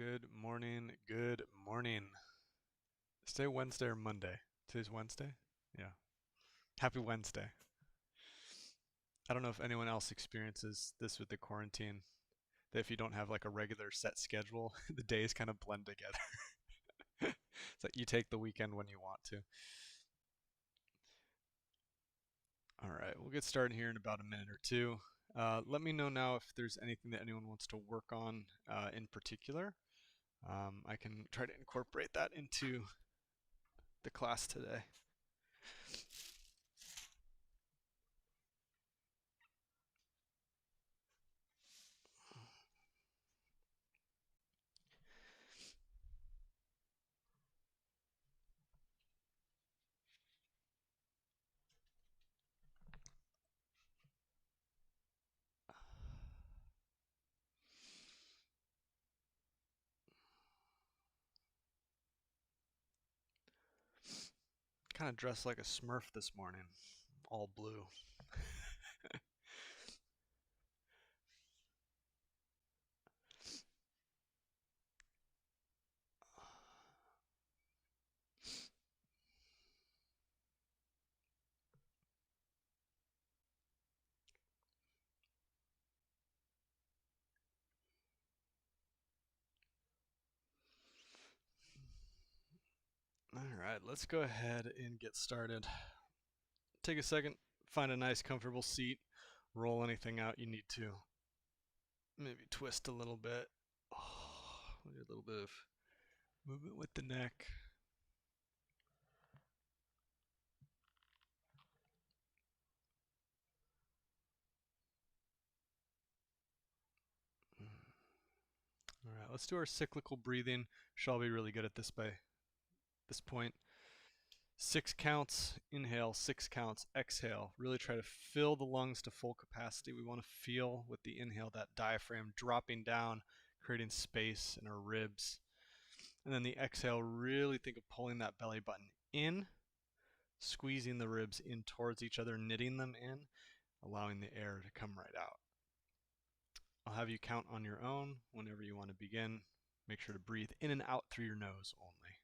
Good morning. Good morning. Is today Wednesday or Monday? Today's Wednesday? Yeah. Happy Wednesday. I don't know if anyone else experiences this with the quarantine, that if you don't have like a regular set schedule, the days kind of blend together. It's like you take the weekend when you want to. All right, we'll get started here in about a minute or two. Let me know now if there's anything that anyone wants to work on in particular. I can try to incorporate that into the class today. Kind of dressed like a Smurf this morning, all blue. All right, let's go ahead and get started. Take a second, find a nice comfortable seat, roll anything out you need to. Maybe twist a little bit. Oh, a little bit of movement with the neck. All right, let's do our cyclical breathing. Shall be really good at this by this point. 6 counts, inhale, 6 counts, exhale. Really try to fill the lungs to full capacity. We want to feel with the inhale that diaphragm dropping down, creating space in our ribs. And then the exhale, really think of pulling that belly button in, squeezing the ribs in towards each other, knitting them in, allowing the air to come right out. I'll have you count on your own whenever you want to begin. Make sure to breathe in and out through your nose only.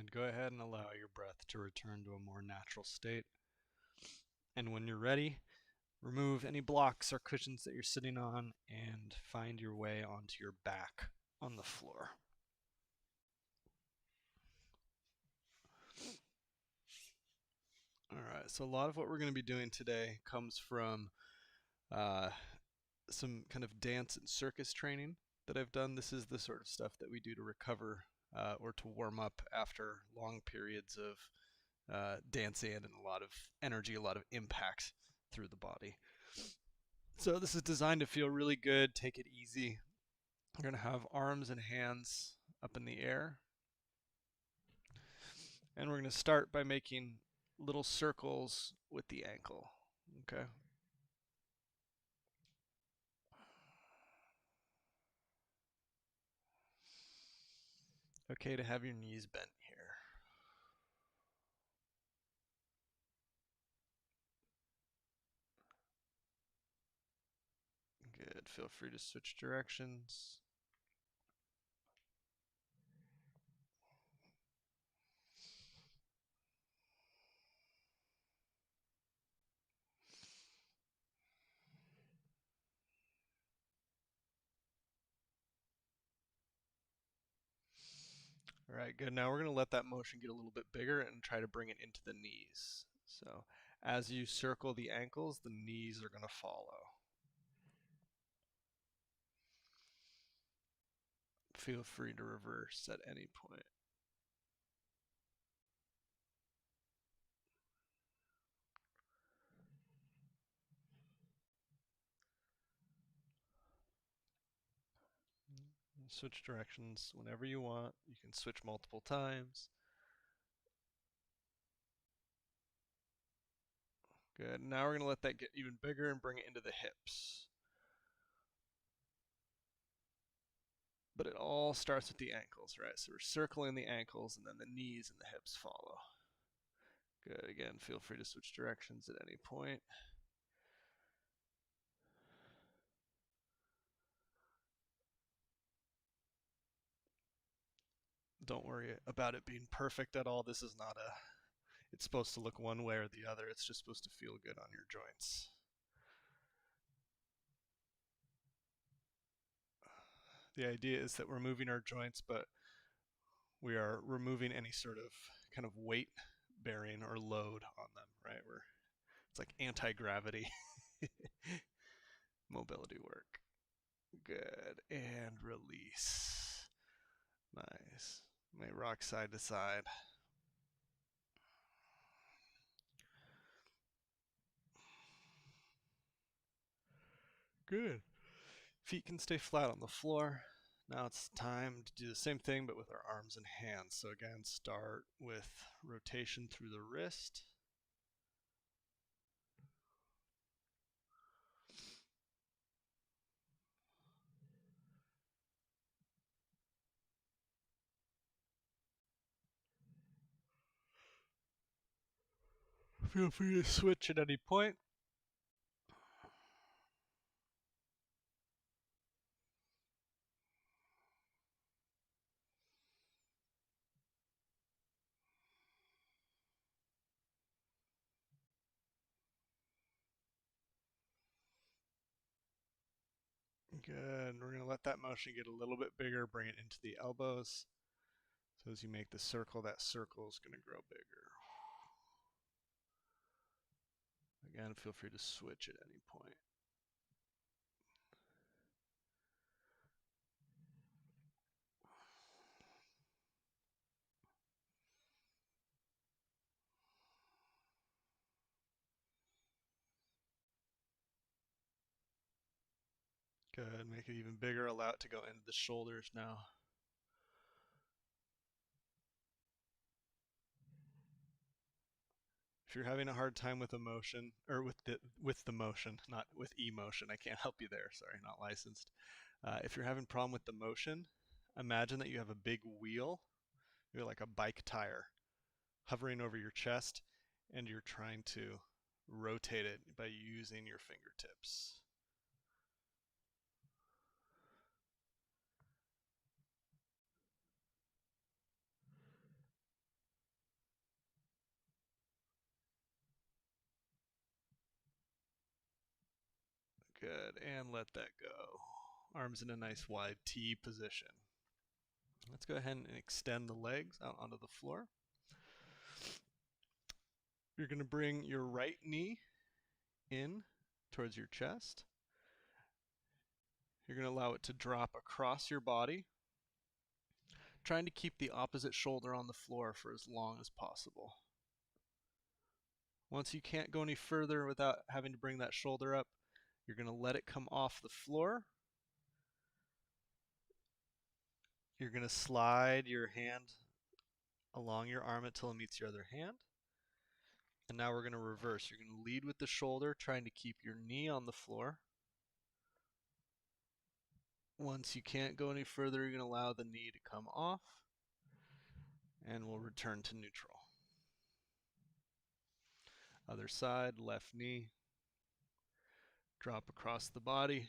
And go ahead and allow your breath to return to a more natural state. And when you're ready, remove any blocks or cushions that you're sitting on and find your way onto your back on the floor. All right, so a lot of what we're going to be doing today comes from some kind of dance and circus training that I've done. This is the sort of stuff that we do to recover or to warm up after long periods of dancing and a lot of energy, a lot of impact through the body. So this is designed to feel really good. Take it easy. We're going to have arms and hands up in the air. And we're going to start by making little circles with the ankle. Okay. Okay to have your knees bent here. Good. Feel free to switch directions. All right, good. Now we're going to let that motion get a little bit bigger and try to bring it into the knees. So as you circle the ankles, the knees are going to follow. Feel free to reverse at any point. Switch directions whenever you want. You can switch multiple times. Good. Now we're going to let that get even bigger and bring it into the hips. But it all starts with the ankles, right? So we're circling the ankles and then the knees and the hips follow. Good. Again, feel free to switch directions at any point. Don't worry about it being perfect at all. This is not it's supposed to look one way or the other. It's just supposed to feel good on your joints. The idea is that we're moving our joints, but we are removing any sort of kind of weight bearing or load on them, right? It's like anti-gravity mobility work. Good. And release. Nice. May rock side to side. Good. Feet can stay flat on the floor. Now it's time to do the same thing but with our arms and hands. So again, start with rotation through the wrist. Feel free to switch at any point. Good. We're going to let that motion get a little bit bigger, bring it into the elbows. So as you make the circle, that circle is going to grow bigger. Again, feel free to switch at any point. Good. Make it even bigger. Allow it to go into the shoulders now. If you're having a hard time with emotion, or with the motion, not with emotion, I can't help you there. Sorry, not licensed. If you're having a problem with the motion, imagine that you have a big wheel. You're like a bike tire hovering over your chest, and you're trying to rotate it by using your fingertips. Good, and let that go. Arms in a nice wide T position. Let's go ahead and extend the legs out onto the floor. You're going to bring your right knee in towards your chest. You're going to allow it to drop across your body, trying to keep the opposite shoulder on the floor for as long as possible. Once you can't go any further without having to bring that shoulder up, you're going to let it come off the floor. You're going to slide your hand along your arm until it meets your other hand. And now we're going to reverse. You're going to lead with the shoulder, trying to keep your knee on the floor. Once you can't go any further, you're going to allow the knee to come off, and we'll return to neutral. Other side, left knee, drop across the body.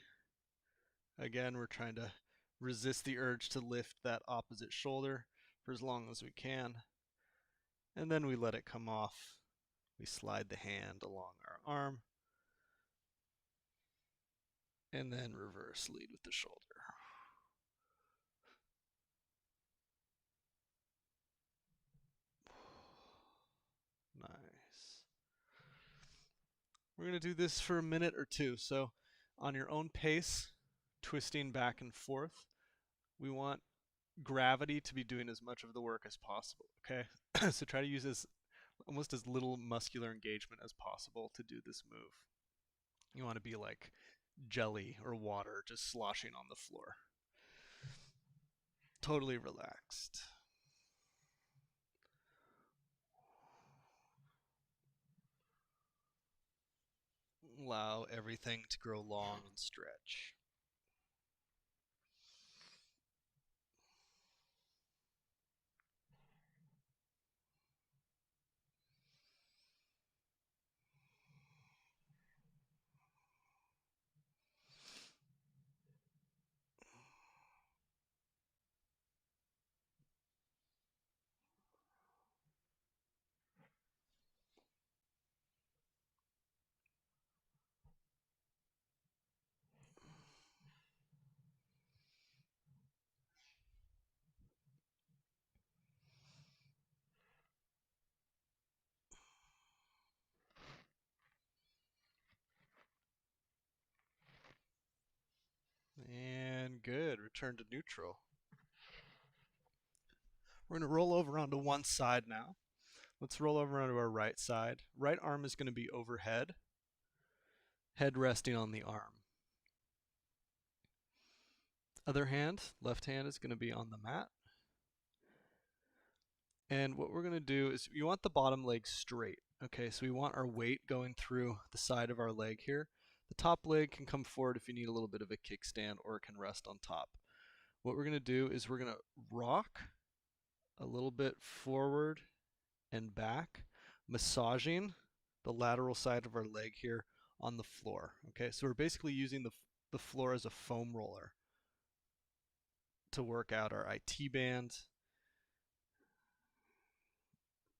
Again, we're trying to resist the urge to lift that opposite shoulder for as long as we can. And then we let it come off. We slide the hand along our arm, and then reverse, lead with the shoulder. Nice. We're going to do this for a minute or two. So on your own pace, twisting back and forth, we want gravity to be doing as much of the work as possible, okay? So try to use almost as little muscular engagement as possible to do this move. You want to be like jelly or water just sloshing on the floor. Totally relaxed. Allow everything to grow long and stretch. And good, return to neutral. We're going to roll over onto one side now. Let's roll over onto our right side. Right arm is going to be overhead, head resting on the arm. Other hand, left hand, is going to be on the mat. And what we're going to do is you want the bottom leg straight. Okay, so we want our weight going through the side of our leg here. The top leg can come forward if you need a little bit of a kickstand, or it can rest on top. What we're going to do is we're going to rock a little bit forward and back, massaging the lateral side of our leg here on the floor. Okay, so we're basically using the floor as a foam roller to work out our IT band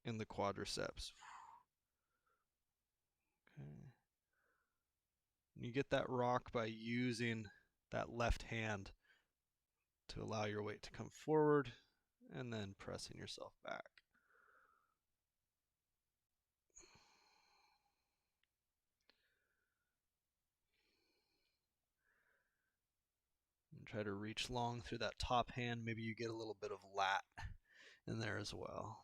and the quadriceps. Okay. You get that rock by using that left hand to allow your weight to come forward and then pressing yourself back. And try to reach long through that top hand. Maybe you get a little bit of lat in there as well.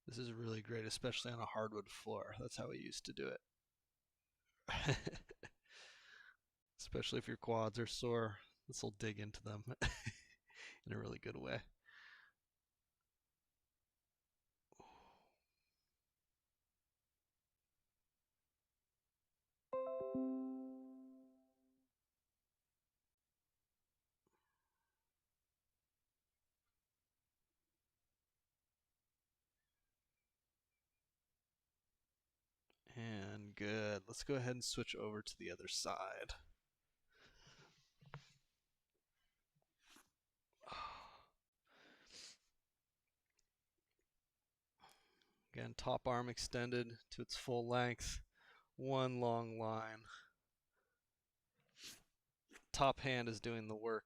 This is really great, especially on a hardwood floor. That's how we used to do it. Especially if your quads are sore, this will dig into them in a really good way. good. Let's go ahead and switch over to the other side. Again, top arm extended to its full length. One long line. Top hand is doing the work.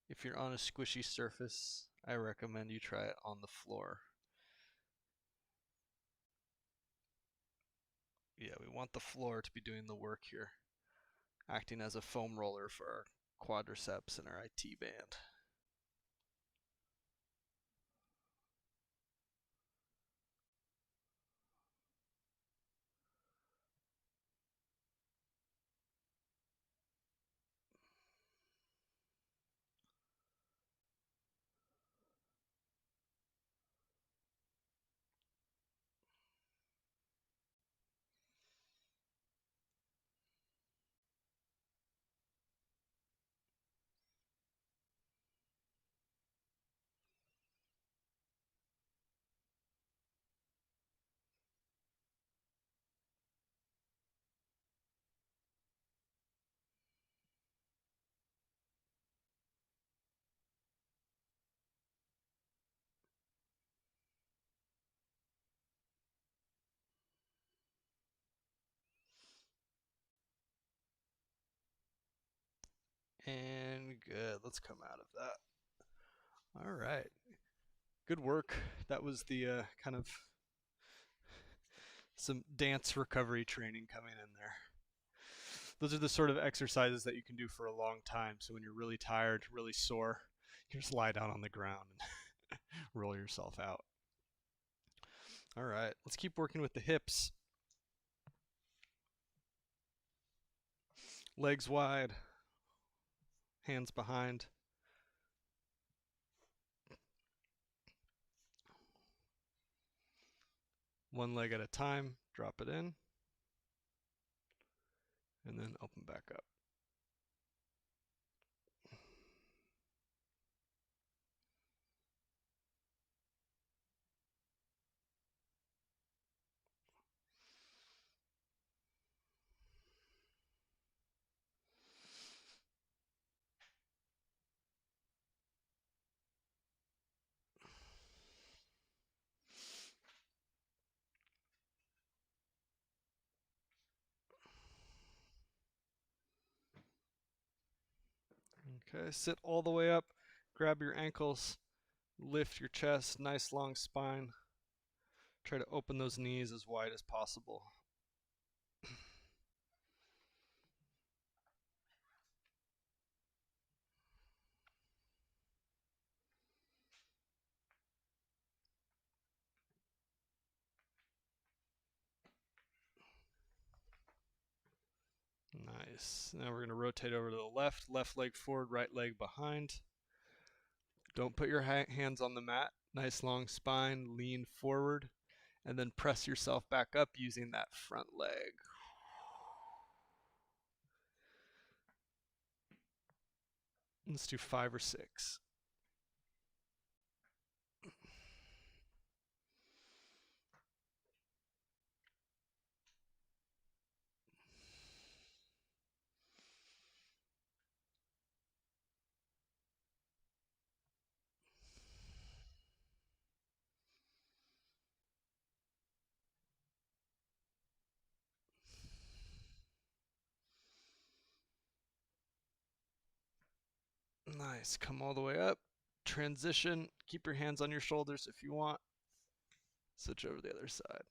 If you're on a squishy surface, I recommend you try it on the floor. Yeah, we want the floor to be doing the work here, acting as a foam roller for our quadriceps and our IT band. And good. Let's come out of that. All right. Good work. That was the kind of some dance recovery training coming in there. Those are the sort of exercises that you can do for a long time. So when you're really tired, really sore, you just lie down on the ground and roll yourself out. All right. Let's keep working with the hips. Legs wide. Hands behind. One leg at a time, drop it in, and then open back up. Okay, sit all the way up, grab your ankles, lift your chest, nice long spine. Try to open those knees as wide as possible. Nice. Now we're going to rotate over to the left, left leg forward, right leg behind. Don't put your hands on the mat. Nice long spine, lean forward, and then press yourself back up using that front leg. Let's do 5 or 6. Nice. Come all the way up. Transition. Keep your hands on your shoulders if you want. Switch over to the other side.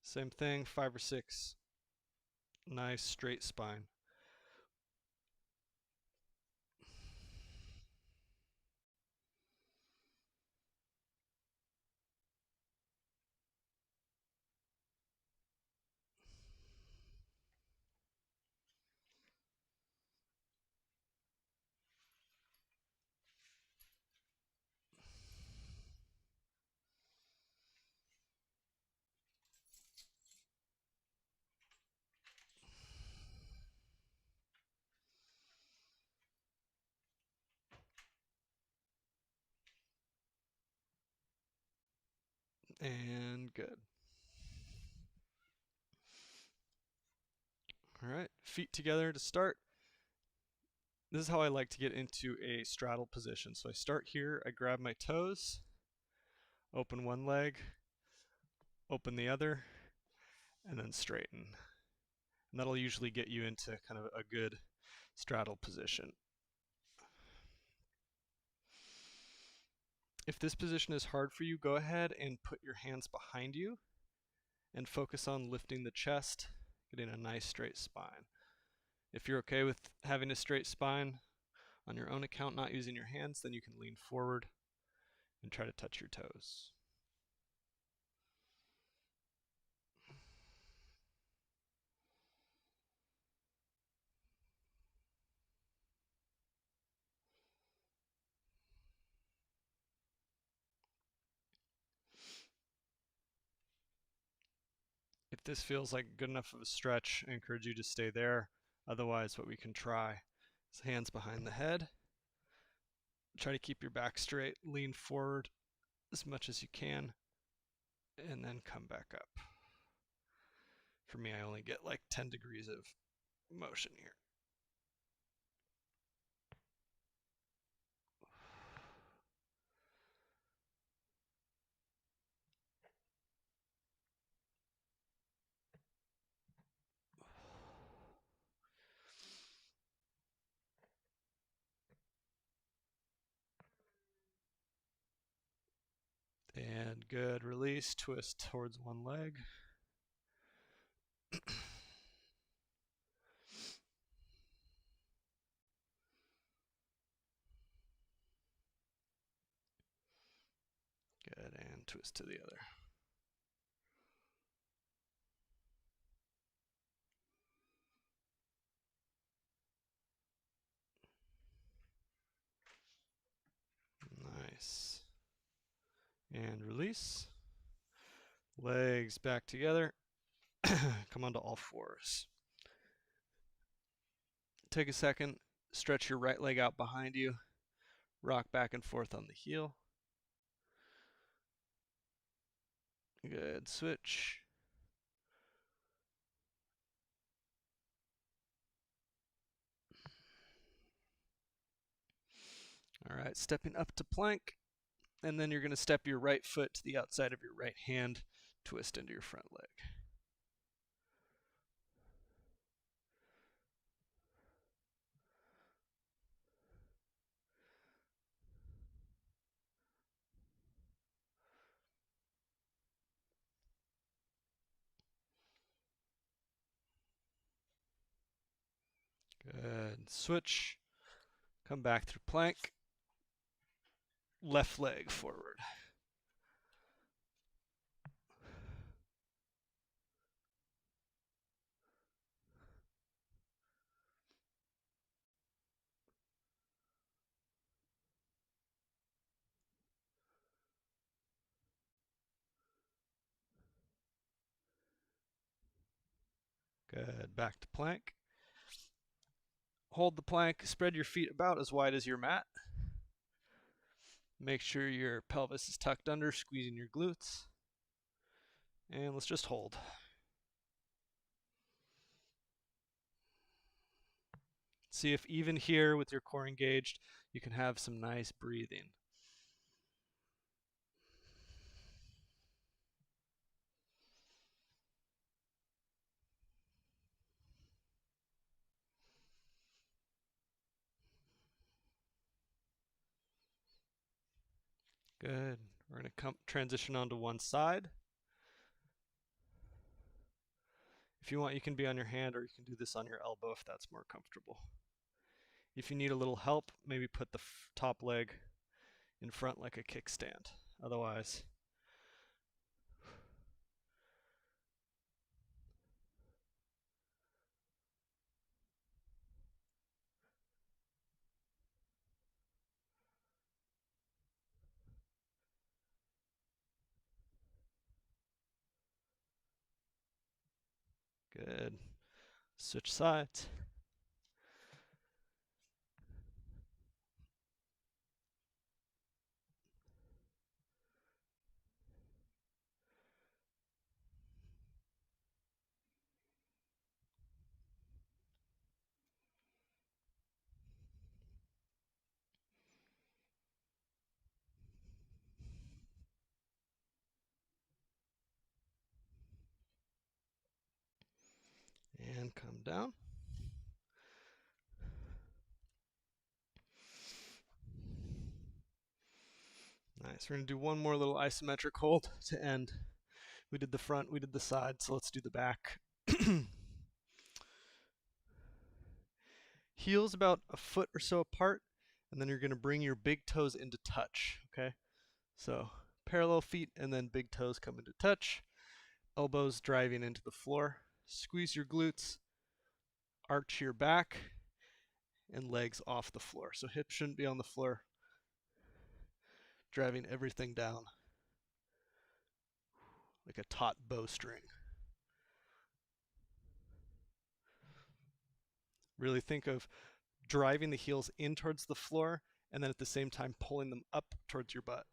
Same thing, 5 or 6. Nice straight spine. And good. All right, feet together to start. This is how I like to get into a straddle position. So I start here, I grab my toes, open one leg, open the other, and then straighten. And that'll usually get you into kind of a good straddle position. If this position is hard for you, go ahead and put your hands behind you and focus on lifting the chest, getting a nice straight spine. If you're okay with having a straight spine on your own account, not using your hands, then you can lean forward and try to touch your toes. If this feels like good enough of a stretch, I encourage you to stay there. Otherwise, what we can try is hands behind the head. Try to keep your back straight, lean forward as much as you can, and then come back up. For me, I only get like 10 degrees of motion here. And good, release, twist towards one leg. Good, and twist to the other. Nice. And release. Legs back together. Come onto all fours. Take a second, stretch your right leg out behind you, rock back and forth on the heel. Good, switch. All right, stepping up to plank, and then you're going to step your right foot to the outside of your right hand, twist into your front leg. Good, switch, come back through plank, left leg forward. Good, back to plank. Hold the plank, spread your feet about as wide as your mat. Make sure your pelvis is tucked under, squeezing your glutes. And let's just hold. See if even here with your core engaged, you can have some nice breathing. Good. We're going to transition onto one side. If you want, you can be on your hand or you can do this on your elbow if that's more comfortable. If you need a little help, maybe put the top leg in front like a kickstand. Otherwise, good. Switch sides. Come down. Nice. We're going to do one more little isometric hold to end. We did the front, we did the side, so let's do the back. Heels about a foot or so apart, and then you're going to bring your big toes into touch, okay? So parallel feet and then big toes come into touch. Elbows driving into the floor. Squeeze your glutes, arch your back, and legs off the floor. So hips shouldn't be on the floor. Driving everything down like a taut bowstring. Really think of driving the heels in towards the floor and then at the same time pulling them up towards your butt.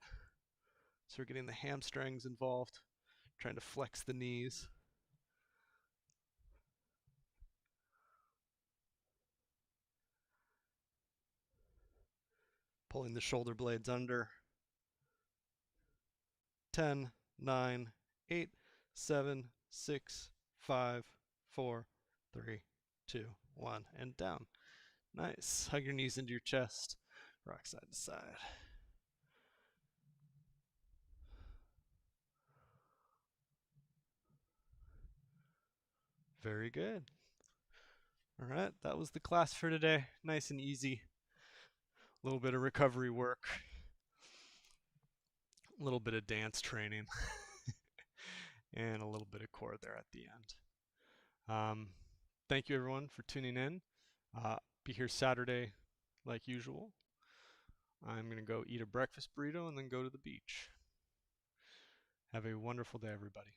So we're getting the hamstrings involved, trying to flex the knees. Pulling the shoulder blades under. 10, 9, 8, 7, 6, 5, 4, 3, 2, 1, and down. Nice. Hug your knees into your chest. Rock side to side. Very good. All right, that was the class for today. Nice and easy. A little bit of recovery work. A little bit of dance training. And a little bit of core there at the end. Thank you everyone for tuning in. Be here Saturday like usual. I'm going to go eat a breakfast burrito and then go to the beach. Have a wonderful day, everybody.